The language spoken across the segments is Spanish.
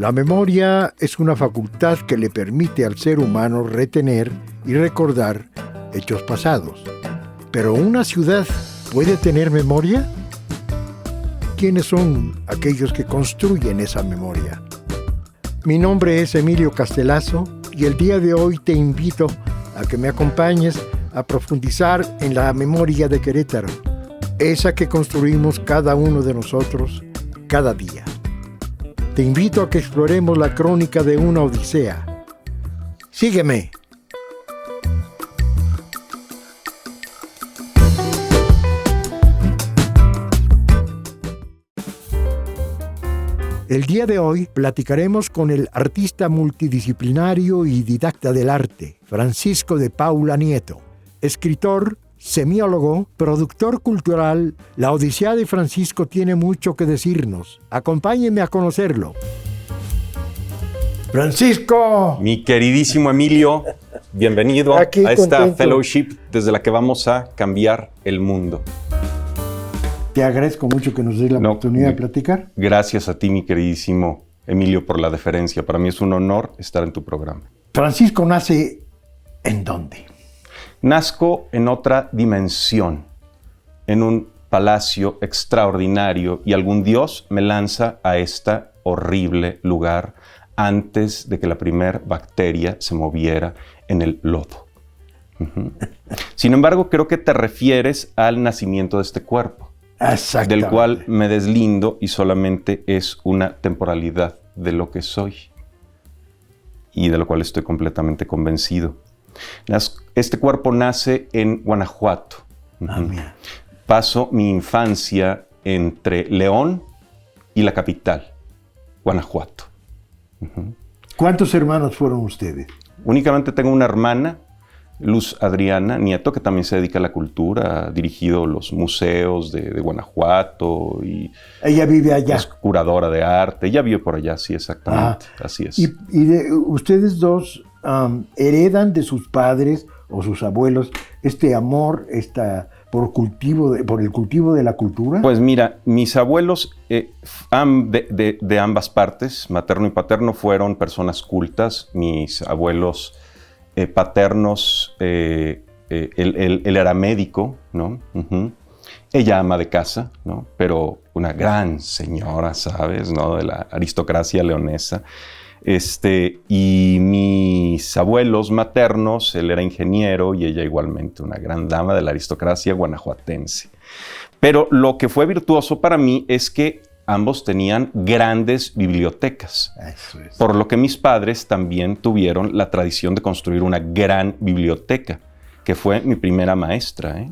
La memoria es una facultad que le permite al ser humano retener y recordar hechos pasados. ¿Pero una ciudad puede tener memoria? ¿Quiénes son aquellos que construyen esa memoria? Mi nombre es Emilio Castelazo y el día de hoy te invito a que me acompañes a profundizar en la memoria de Querétaro, esa que construimos cada uno de nosotros cada día. Te invito a que exploremos la crónica de una odisea. Sígueme. El día de hoy platicaremos con el artista multidisciplinario y didacta del arte, Francisco de Paula Nieto, escritor, semiólogo, productor cultural. La Odisea de Francisco tiene mucho que decirnos. Acompáñenme a conocerlo. ¡Francisco! Mi queridísimo Emilio, bienvenido Aquí a esta contento. fellowship desde la que vamos a cambiar el mundo. Te agradezco mucho que nos des la oportunidad de platicar. Gracias a ti, mi queridísimo Emilio, por la deferencia. Para mí es un honor estar en tu programa. Francisco nace ¿en dónde? Nazco en otra dimensión, en un palacio extraordinario, y algún dios me lanza a este horrible lugar antes de que la primer bacteria se moviera en el lodo. Sin embargo, creo que te refieres al nacimiento de este cuerpo, del cual me deslindo y solamente es una temporalidad de lo que soy y de lo cual estoy completamente convencido. Este cuerpo nace en Guanajuato. Paso mi infancia entre León y la capital, Guanajuato. ¿Cuántos hermanos fueron ustedes? Únicamente tengo una hermana, Luz Adriana Nieto, que también se dedica a la cultura, ha dirigido los museos de Guanajuato y Ella vive allá. es curadora de arte. Ella vive por allá, sí, exactamente. Así es. Ustedes dos heredan de sus padres o sus abuelos este amor, por el cultivo de la cultura. Pues mira, mis abuelos de ambas partes, materno y paterno, fueron personas cultas. Mis abuelos paternos, él era médico, ¿no? Ella ama de casa, ¿no? Pero una gran señora, ¿sabes? ¿No? De la aristocracia leonesa. Y mis abuelos maternos, él era ingeniero y ella igualmente, una gran dama de la aristocracia guanajuatense. Pero lo que fue virtuoso para mí es que ambos tenían grandes bibliotecas, Eso es. por lo que mis padres también tuvieron la tradición de construir una gran biblioteca, que fue mi primera maestra, ¿eh?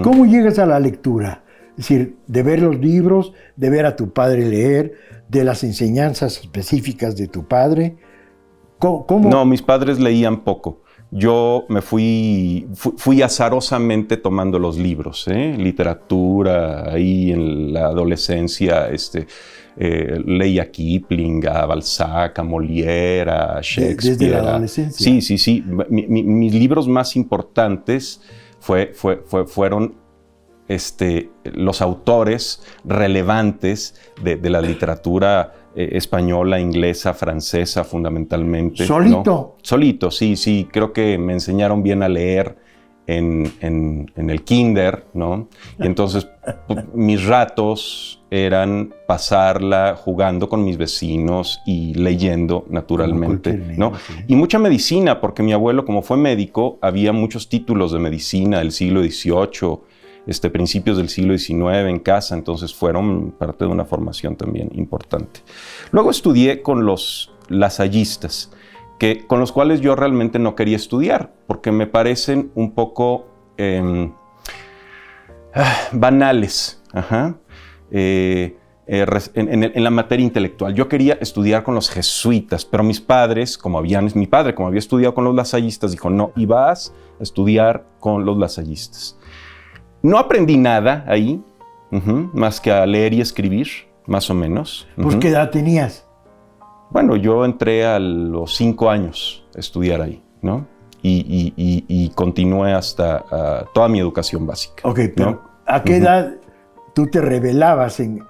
¿Cómo llegas a la lectura? Es decir, de ver los libros, de ver a tu padre leer, de las enseñanzas específicas de tu padre. ¿Cómo? No, mis padres leían poco. Yo me fui azarosamente tomando los libros, literatura, ahí en la adolescencia, leía a Kipling, a Balzac, a Molière, a Shakespeare. ¿Desde la adolescencia? Sí. Mis libros más importantes fueron los autores relevantes de la literatura española, inglesa, francesa, fundamentalmente. ¿Solito? ¿No? Solito, sí. Creo que me enseñaron bien a leer en el kinder, ¿no? Y entonces mis ratos eran pasarla jugando con mis vecinos y leyendo naturalmente, ¿no? Sí. Y mucha medicina, porque mi abuelo, como fue médico, había muchos títulos de medicina del siglo XVIII, principios del siglo XIX en casa, entonces fueron parte de una formación también importante. Luego estudié con los lasallistas, con los cuales yo realmente no quería estudiar, porque me parecen un poco banales en la materia intelectual. Yo quería estudiar con los jesuitas, pero mis padres, mi padre, como había estudiado con los lasallistas, dijo, no, y vas a estudiar con los lasallistas. No aprendí nada ahí, más que a leer y escribir, más o menos. Pues, ¿qué edad tenías? Bueno, yo entré a los 5 años a estudiar ahí, ¿no? Y continué hasta toda mi educación básica. Ok, pero ¿no? ¿a qué edad tú te rebelabas en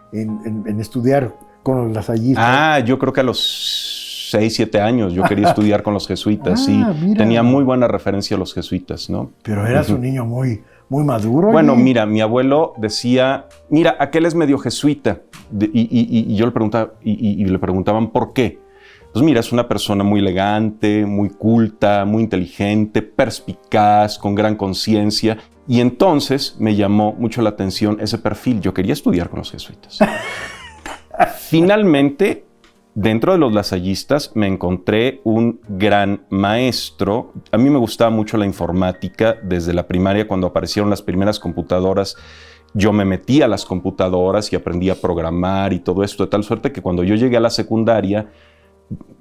estudiar con los lasallistas? Yo creo que a los 6, 7 años yo quería estudiar con los jesuitas, sí. Mira. Tenía muy buena referencia a los jesuitas, ¿no? Pero eras un niño muy maduro. Bueno, mira, mi abuelo decía, mira, aquel es medio jesuita. Y yo le preguntaba, y le preguntaban por qué. Pues mira, es una persona muy elegante, muy culta, muy inteligente, perspicaz, con gran conciencia. Y entonces me llamó mucho la atención ese perfil. Yo quería estudiar con los jesuitas. Finalmente, dentro de los lasallistas me encontré un gran maestro. A mí me gustaba mucho la informática. Desde la primaria, cuando aparecieron las primeras computadoras, yo me metí a las computadoras y aprendí a programar y todo esto, de tal suerte que cuando yo llegué a la secundaria,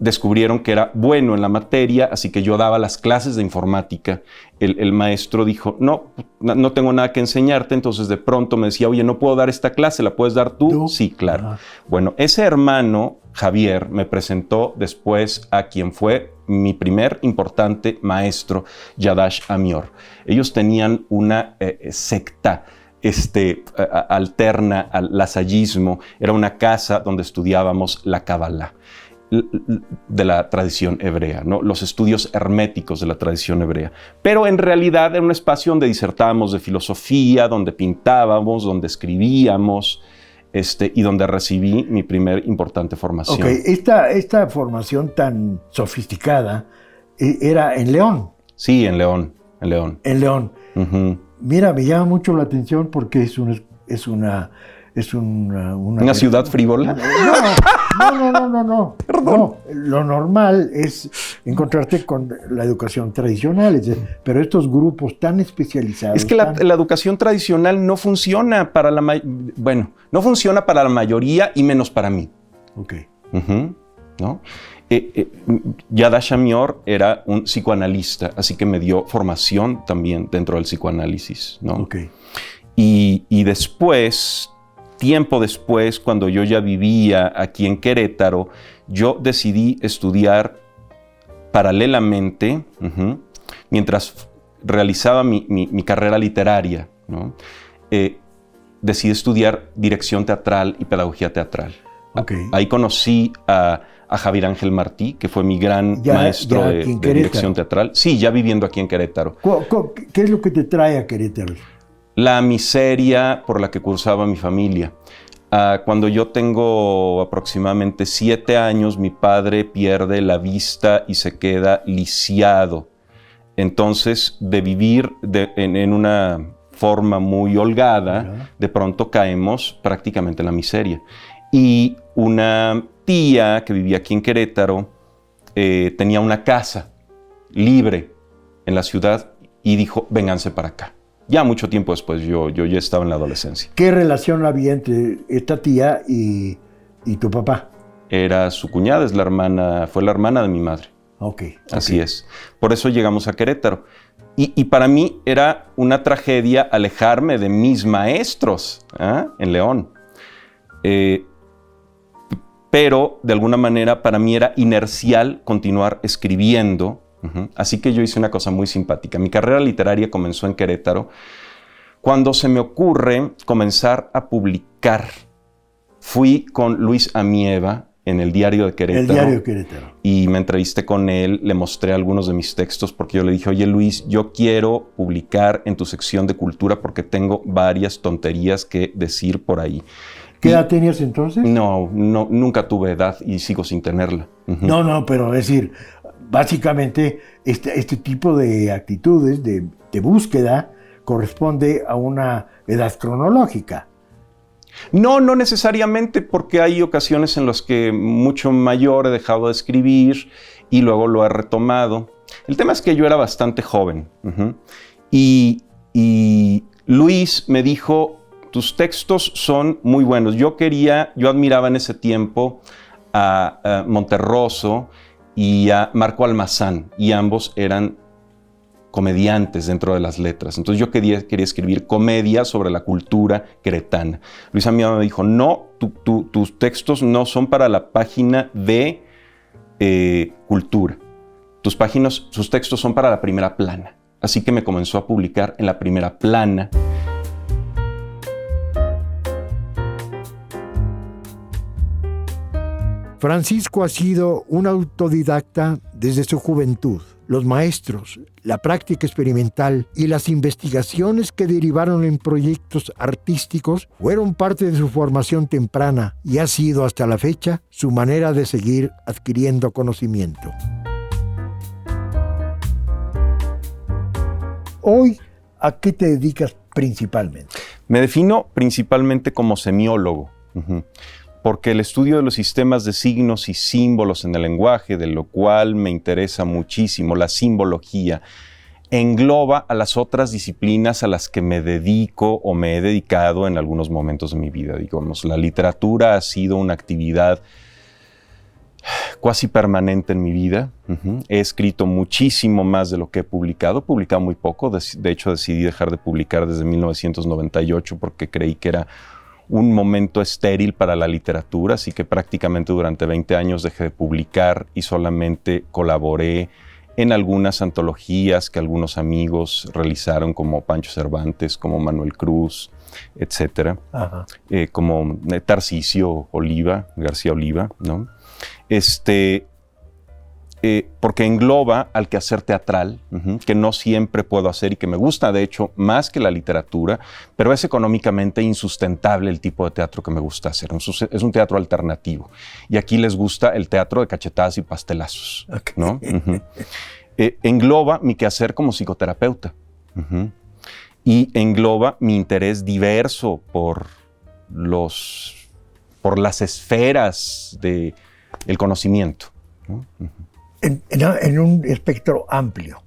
descubrieron que era bueno en la materia, así que yo daba las clases de informática. El maestro dijo, no tengo nada que enseñarte, entonces de pronto me decía, oye, ¿no puedo dar esta clase? ¿La puedes dar tú? Sí, claro. Bueno, ese hermano, Javier, me presentó después a quien fue mi primer importante maestro, Yadash Amior. Ellos tenían una secta alterna al lasallismo. Era una casa donde estudiábamos la Kabbalah de la tradición hebrea, ¿no? Los estudios herméticos de la tradición hebrea. Pero en realidad era un espacio donde disertábamos de filosofía, donde pintábamos, donde escribíamos, y donde recibí mi primer importante formación. Ok, esta formación tan sofisticada era en León. Sí, en León. En León. Uh-huh. Mira, me llama mucho la atención porque es una ciudad frívola. No. No, lo normal es encontrarte con la educación tradicional, pero estos grupos tan especializados. Es que la educación tradicional no funciona para no funciona para la mayoría y menos para mí. Ok. Uh-huh. ¿No? Yadash Amior era un psicoanalista, así que me dio formación también dentro del psicoanálisis, ¿no? Okay. Y después, tiempo después, cuando yo ya vivía aquí en Querétaro, yo decidí estudiar paralelamente, mientras realizaba mi carrera literaria, ¿no? Decidí estudiar dirección teatral y pedagogía teatral. Okay. Ahí conocí a Javier Ángel Martí, que fue mi gran maestro de dirección teatral. Sí, ya viviendo aquí en Querétaro. ¿Qué es lo que te trae a Querétaro? La miseria por la que cursaba mi familia. Cuando yo tengo aproximadamente 7 años, mi padre pierde la vista y se queda lisiado. Entonces, de vivir en una forma muy holgada, de pronto caemos prácticamente en la miseria. Y una tía que vivía aquí en Querétaro tenía una casa libre en la ciudad y dijo, vénganse para acá. Ya mucho tiempo después, yo ya estaba en la adolescencia. ¿Qué relación había entre esta tía y tu papá? Era su cuñada, fue la hermana de mi madre. Okay. Así es. Por eso llegamos a Querétaro. Y para mí era una tragedia alejarme de mis maestros en León. Pero de alguna manera para mí era inercial continuar escribiendo. Así que yo hice una cosa muy simpática. Mi carrera literaria comenzó en Querétaro cuando se me ocurre comenzar a publicar. Fui con Luis Amieva en el Diario de Querétaro. El Diario de Querétaro. Y me entrevisté con él, le mostré algunos de mis textos porque yo le dije, oye Luis, yo quiero publicar en tu sección de cultura porque tengo varias tonterías que decir por ahí. ¿Qué edad tenías entonces? No, nunca tuve edad y sigo sin tenerla. No, pero es decir, básicamente este tipo de actitudes de búsqueda corresponde a una edad cronológica. No necesariamente, porque hay ocasiones en las que mucho mayor he dejado de escribir y luego lo he retomado. El tema es que yo era bastante joven y Luis me dijo, tus textos son muy buenos. Yo admiraba en ese tiempo a Monterroso y a Marco Almazán, y ambos eran comediantes dentro de las letras. Entonces yo quería escribir comedia sobre la cultura queretana. Luis Amieva me dijo, no, tus textos no son para la página de cultura. Sus textos son para la primera plana. Así que me comenzó a publicar en la primera plana. Francisco ha sido un autodidacta desde su juventud. Los maestros, la práctica experimental y las investigaciones que derivaron en proyectos artísticos fueron parte de su formación temprana y ha sido hasta la fecha su manera de seguir adquiriendo conocimiento. Hoy, ¿a qué te dedicas principalmente? Me defino principalmente como semiólogo, porque el estudio de los sistemas de signos y símbolos en el lenguaje, de lo cual me interesa muchísimo, la simbología, engloba a las otras disciplinas a las que me dedico o me he dedicado en algunos momentos de mi vida. Digamos, la literatura ha sido una actividad cuasi permanente en mi vida. He escrito muchísimo más de lo que he publicado muy poco. De hecho, decidí dejar de publicar desde 1998 porque creí que era un momento estéril para la literatura, así que prácticamente durante 20 años dejé de publicar y solamente colaboré en algunas antologías que algunos amigos realizaron, como Pancho Cervantes, como Manuel Cruz, etcétera, como Tarcisio García Oliva, ¿no? Porque engloba al quehacer teatral, que no siempre puedo hacer y que me gusta, de hecho, más que la literatura, pero es económicamente insustentable el tipo de teatro que me gusta hacer. Es un teatro alternativo. Y aquí les gusta el teatro de cachetadas y pastelazos, ¿no? Engloba mi quehacer como psicoterapeuta. Y engloba mi interés diverso por las esferas del conocimiento, ¿no? En un espectro amplio.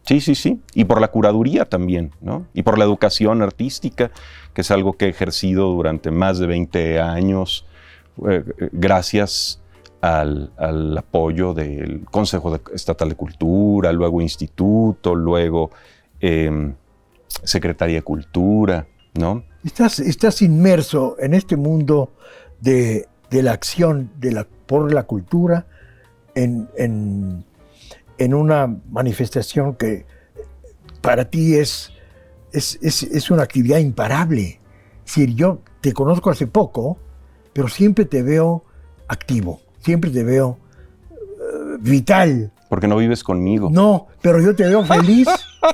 Sí. Y por la curaduría también, ¿no? Y por la educación artística, que es algo que he ejercido durante más de 20 años, gracias al apoyo del Consejo Estatal de Cultura, luego Instituto, luego Secretaría de Cultura, ¿no? Estás inmerso en este mundo de la acción por la cultura, en una manifestación que para ti es una actividad imparable. Es decir, yo te conozco hace poco, pero siempre te veo activo, siempre te veo vital. Porque no vives conmigo. No, pero yo te veo feliz.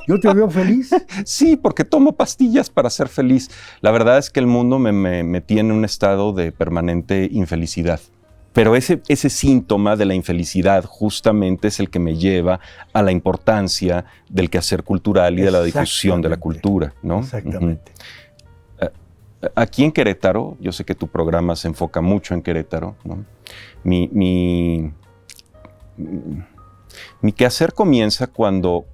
Yo te veo feliz. Sí, porque tomo pastillas para ser feliz. La verdad es que el mundo me tiene en un estado de permanente infelicidad. Pero ese síntoma de la infelicidad justamente es el que me lleva a la importancia del quehacer cultural y de la difusión de la cultura, ¿no? Exactamente. Aquí en Querétaro, yo sé que tu programa se enfoca mucho en Querétaro, ¿no? Mi quehacer comienza cuando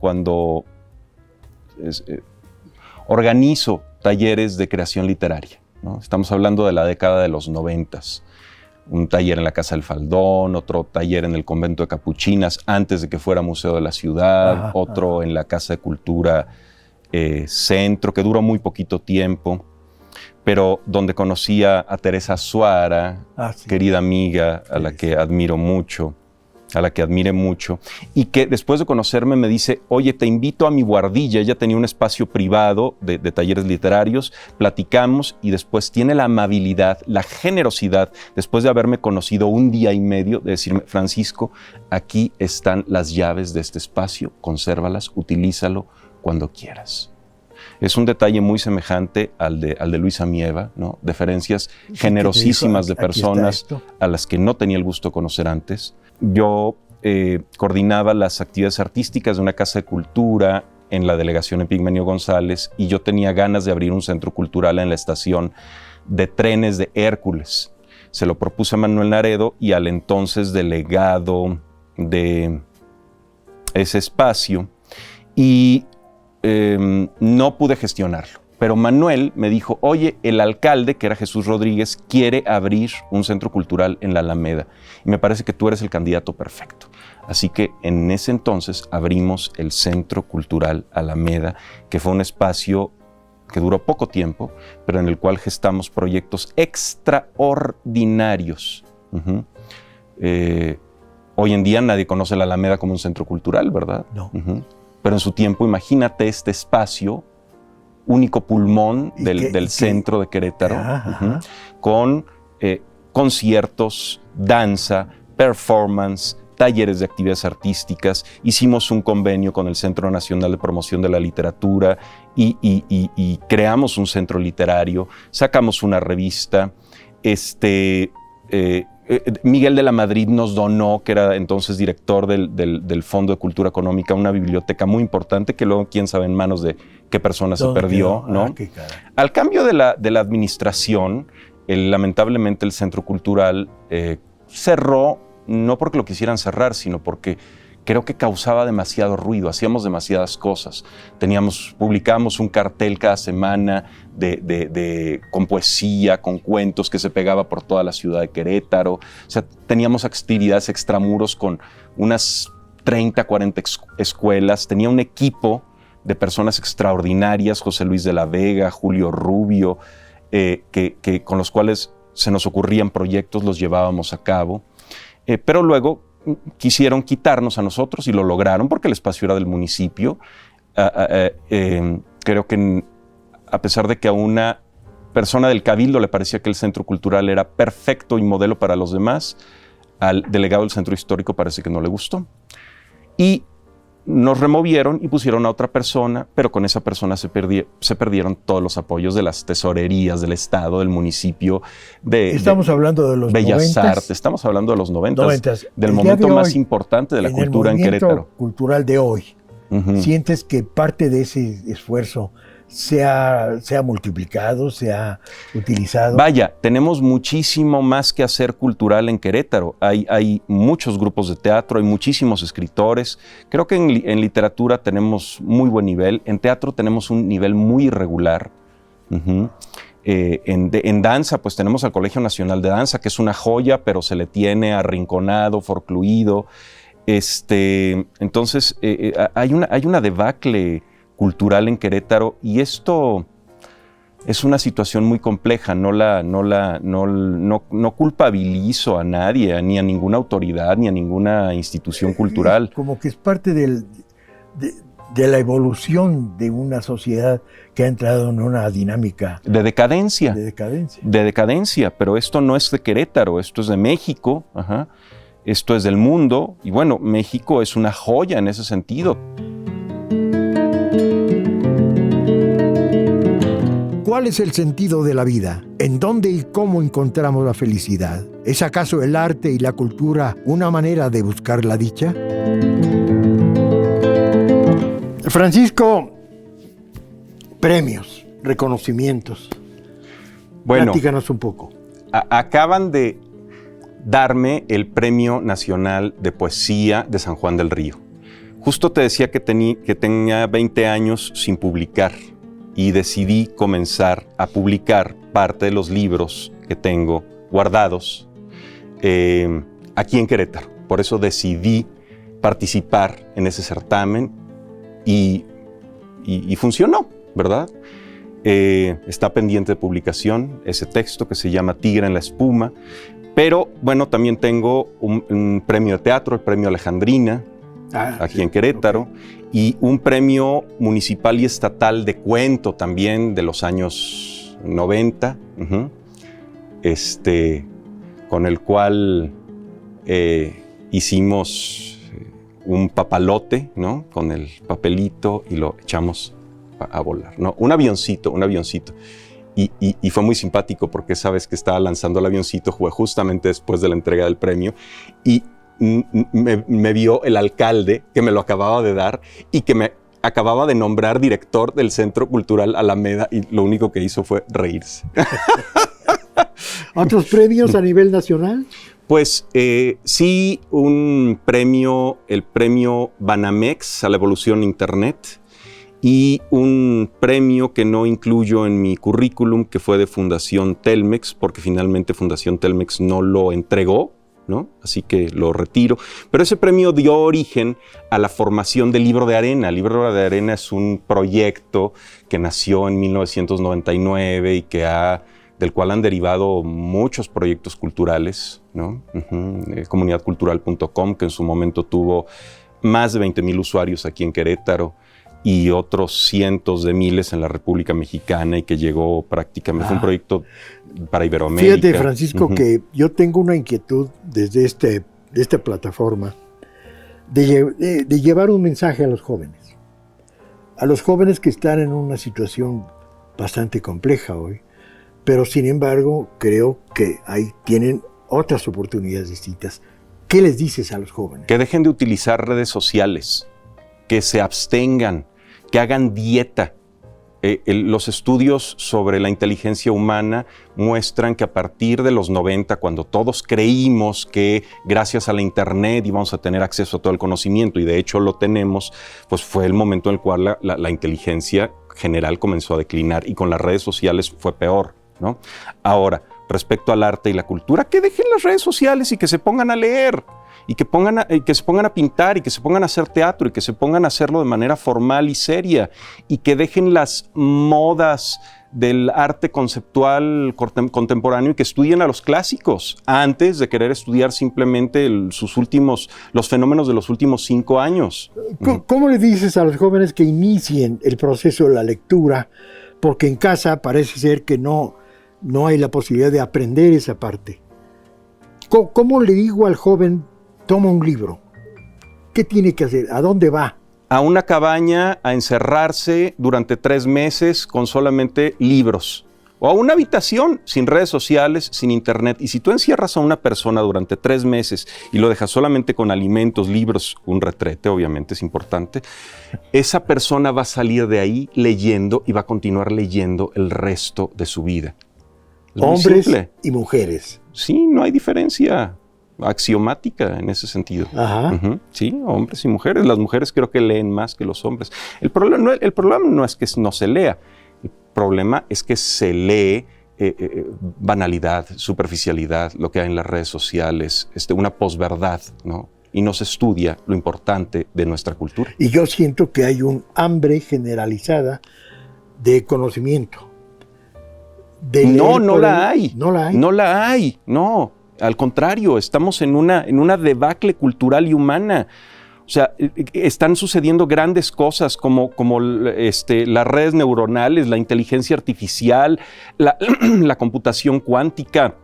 organizo talleres de creación literaria, ¿no? Estamos hablando de la década de los 90s. Un taller en la Casa del Faldón, otro taller en el Convento de Capuchinas antes de que fuera Museo de la Ciudad, otro en la Casa de Cultura Centro, que duró muy poquito tiempo, pero donde conocí a Teresa Suara, querida amiga, a la que admiro mucho, y que después de conocerme me dice: oye, te invito a mi guardilla. Ella tenía un espacio privado de talleres literarios, platicamos, y después tiene la amabilidad, la generosidad, después de haberme conocido un día y medio, de decirme: Francisco, aquí están las llaves de este espacio, consérvalas, utilízalo cuando quieras. Es un detalle muy semejante al de Luisa Mieva, ¿no? Deferencias generosísimas de personas a las que no tenía el gusto de conocer antes. Yo coordinaba las actividades artísticas de una casa de cultura en la delegación Epigmenio González, y yo tenía ganas de abrir un centro cultural en la estación de trenes de Hércules. Se lo propuse a Manuel Naredo y al entonces delegado de ese espacio, y no pude gestionarlo. Pero Manuel me dijo: oye, el alcalde, que era Jesús Rodríguez, quiere abrir un centro cultural en la Alameda y me parece que tú eres el candidato perfecto. Así que en ese entonces abrimos el Centro Cultural Alameda, que fue un espacio que duró poco tiempo, pero en el cual gestamos proyectos extraordinarios. Hoy en día nadie conoce la Alameda como un centro cultural, ¿verdad? No. Pero en su tiempo, imagínate este espacio, único pulmón del centro de Querétaro, con conciertos, danza, performance, talleres de actividades artísticas. Hicimos un convenio con el Centro Nacional de Promoción de la Literatura y creamos un centro literario, sacamos una revista. Miguel de la Madrid nos donó, que era entonces director del Fondo de Cultura Económica, una biblioteca muy importante que luego, quién sabe en manos de qué persona se perdió, ¿no? Al cambio de la administración, lamentablemente el Centro Cultural cerró, no porque lo quisieran cerrar, sino porque creo que causaba demasiado ruido, hacíamos demasiadas cosas. Publicábamos un cartel cada semana con poesía, con cuentos que se pegaba por toda la ciudad de Querétaro. O sea, teníamos actividades extramuros con unas 30, 40 escuelas. Tenía un equipo de personas extraordinarias, José Luis de la Vega, Julio Rubio, con los cuales se nos ocurrían proyectos, los llevábamos a cabo. Pero luego quisieron quitarnos a nosotros y lo lograron porque el espacio era del municipio. Creo que a pesar de que a una persona del Cabildo le parecía que el Centro Cultural era perfecto y modelo para los demás, al delegado del Centro Histórico parece que no le gustó. Y nos removieron y pusieron a otra persona, pero con esa persona se perdieron todos los apoyos de las tesorerías del Estado, del municipio, Estamos hablando de los Bellas Artes, estamos hablando de los 90, del momento más importante de la cultura en Querétaro. El movimiento cultural de hoy, ¿sientes que parte de ese esfuerzo se ha multiplicado, se ha utilizado? Vaya, tenemos muchísimo más que hacer cultural en Querétaro. Hay muchos grupos de teatro, hay muchísimos escritores. Creo que en literatura tenemos muy buen nivel. En teatro tenemos un nivel muy irregular. En danza, pues tenemos al Colegio Nacional de Danza, que es una joya, pero se le tiene arrinconado, forcluido. Entonces, hay una debacle cultural en Querétaro, y esto es una situación muy compleja. No culpabilizo a nadie, ni a ninguna autoridad, ni a ninguna institución cultural. Como que es parte de la evolución de una sociedad que ha entrado en una dinámica de decadencia. De decadencia, pero esto no es de Querétaro, esto es de México, esto es del mundo, y bueno, México es una joya en ese sentido. ¿Cuál es el sentido de la vida? ¿En dónde y cómo encontramos la felicidad? ¿Es acaso el arte y la cultura una manera de buscar la dicha? Francisco, premios, reconocimientos. Bueno, platícanos un poco. Acaban de darme el Premio Nacional de Poesía de San Juan del Río. Justo te decía que tenía 20 años sin publicar, y decidí comenzar a publicar parte de los libros que tengo guardados aquí en Querétaro. Por eso decidí participar en ese certamen y funcionó, ¿verdad? Está pendiente de publicación ese texto que se llama Tigre en la Espuma, pero bueno, también tengo un premio de teatro, el Premio Alejandrina, aquí en Querétaro, y un premio municipal y estatal de cuento también de los años 90, con el cual hicimos un papalote, ¿no? Con el papelito y lo echamos a volar, ¿no? Un avioncito. Y fue muy simpático porque esa vez que estaba lanzando el avioncito fue justamente después de la entrega del premio, y me vio el alcalde que me lo acababa de dar y que me acababa de nombrar director del Centro Cultural Alameda, y lo único que hizo fue reírse. ¿Otros premios a nivel nacional? Pues sí, un premio, el premio Banamex a la evolución Internet, y un premio que no incluyo en mi currículum, que fue de Fundación Telmex, porque finalmente Fundación Telmex no lo entregó, ¿no? Así que lo retiro. Pero ese premio dio origen a la formación del Libro de Arena. El Libro de Arena es un proyecto que nació en 1999 y del cual han derivado muchos proyectos culturales, ¿no? Comunidadcultural.com, que en su momento tuvo más de 20,000 usuarios aquí en Querétaro. y otros cientos de miles en la República Mexicana y que llegó prácticamente, fue un proyecto para Iberoamérica. Fíjate, Francisco, que yo tengo una inquietud desde esta plataforma de llevar un mensaje a los jóvenes que están en una situación bastante compleja hoy, pero sin embargo creo que ahí tienen otras oportunidades distintas. ¿Qué les dices a los jóvenes? Que dejen de utilizar redes sociales, que se abstengan, que hagan dieta. Los estudios sobre la inteligencia humana muestran que a partir de los 90, cuando todos creímos que gracias a la internet íbamos a tener acceso a todo el conocimiento, y de hecho lo tenemos, pues fue el momento en el cual la inteligencia general comenzó a declinar, y con las redes sociales fue peor, ¿no? Ahora, respecto al arte y la cultura, que dejen las redes sociales y que se pongan a leer, y que se pongan a pintar, y que se pongan a hacer teatro, y que se pongan a hacerlo de manera formal y seria, y que dejen las modas del arte conceptual contemporáneo y que estudien a los clásicos antes de querer estudiar simplemente los fenómenos de los últimos 5 años. ¿Cómo le dices a los jóvenes que inicien el proceso de la lectura? Porque en casa parece ser que no hay la posibilidad de aprender esa parte. ¿Cómo le digo al joven, toma un libro? ¿Qué tiene que hacer? ¿A dónde va? A una cabaña a encerrarse durante 3 meses con solamente libros. O a una habitación sin redes sociales, sin internet. Y si tú encierras a una persona durante 3 meses y lo dejas solamente con alimentos, libros, un retrete, obviamente es importante, esa persona va a salir de ahí leyendo y va a continuar leyendo el resto de su vida. Hombres y mujeres. Sí, no hay diferencia axiomática en ese sentido. Ajá. Sí, hombres y mujeres. Las mujeres creo que leen más que los hombres. El problema no es que no se lea. El problema es que se lee banalidad, superficialidad, lo que hay en las redes sociales, una posverdad, ¿no? Y no se estudia lo importante de nuestra cultura. Y yo siento que hay un hambre generalizada de conocimiento. No la hay. No la hay. No la hay, no. Al contrario, estamos en una debacle cultural y humana. O sea, están sucediendo grandes cosas como las redes neuronales, la inteligencia artificial, la computación cuántica,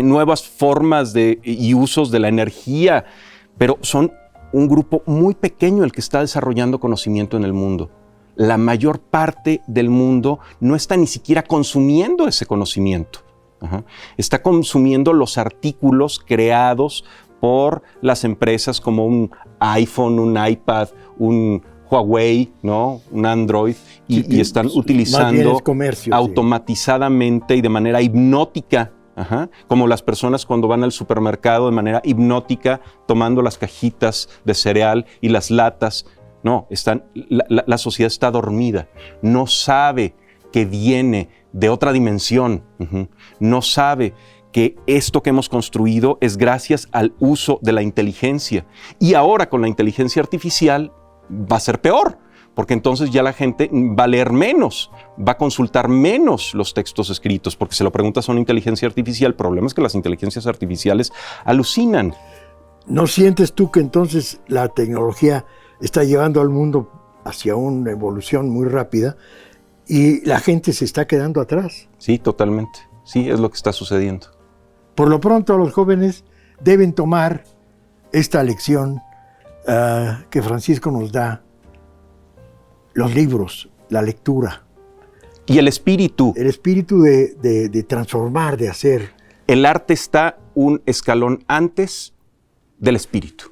nuevas formas y usos de la energía, pero son un grupo muy pequeño el que está desarrollando conocimiento en el mundo. La mayor parte del mundo no está ni siquiera consumiendo ese conocimiento. Está consumiendo los artículos creados por las empresas como un iPhone, un iPad, un Huawei, ¿no? Un Android, y están utilizando automatizadamente y de manera hipnótica, como las personas cuando van al supermercado de manera hipnótica, tomando las cajitas de cereal y las latas. No, la sociedad está dormida, no sabe que viene de otra dimensión, no sabe que esto que hemos construido es gracias al uso de la inteligencia. Y ahora con la inteligencia artificial va a ser peor, porque entonces ya la gente va a leer menos, va a consultar menos los textos escritos, porque se lo preguntas a una inteligencia artificial. El problema es que las inteligencias artificiales alucinan. ¿No sientes tú que entonces la tecnología está llevando al mundo hacia una evolución muy rápida y la gente se está quedando atrás? Sí, totalmente. Sí, es lo que está sucediendo. Por lo pronto, los jóvenes deben tomar esta lección que Francisco nos da, los libros, la lectura. Y el espíritu. El espíritu de transformar, de hacer. El arte está un escalón antes del espíritu.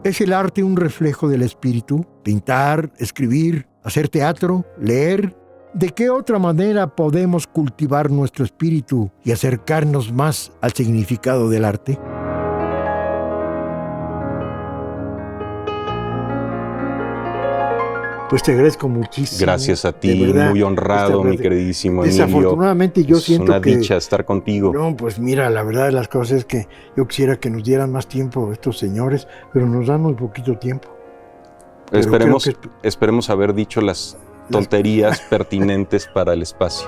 ¿Es el arte un reflejo del espíritu? Pintar, escribir, hacer teatro, leer. ¿De qué otra manera podemos cultivar nuestro espíritu y acercarnos más al significado del arte? Pues te agradezco muchísimo. Gracias a ti, muy honrado, mi queridísimo Emilio. Desafortunadamente yo siento que... Es una dicha estar contigo. No, pues mira, la verdad de las cosas es que yo quisiera que nos dieran más tiempo estos señores, pero nos dan muy poquito tiempo. Esperemos haber dicho las tonterías pertinentes para el espacio.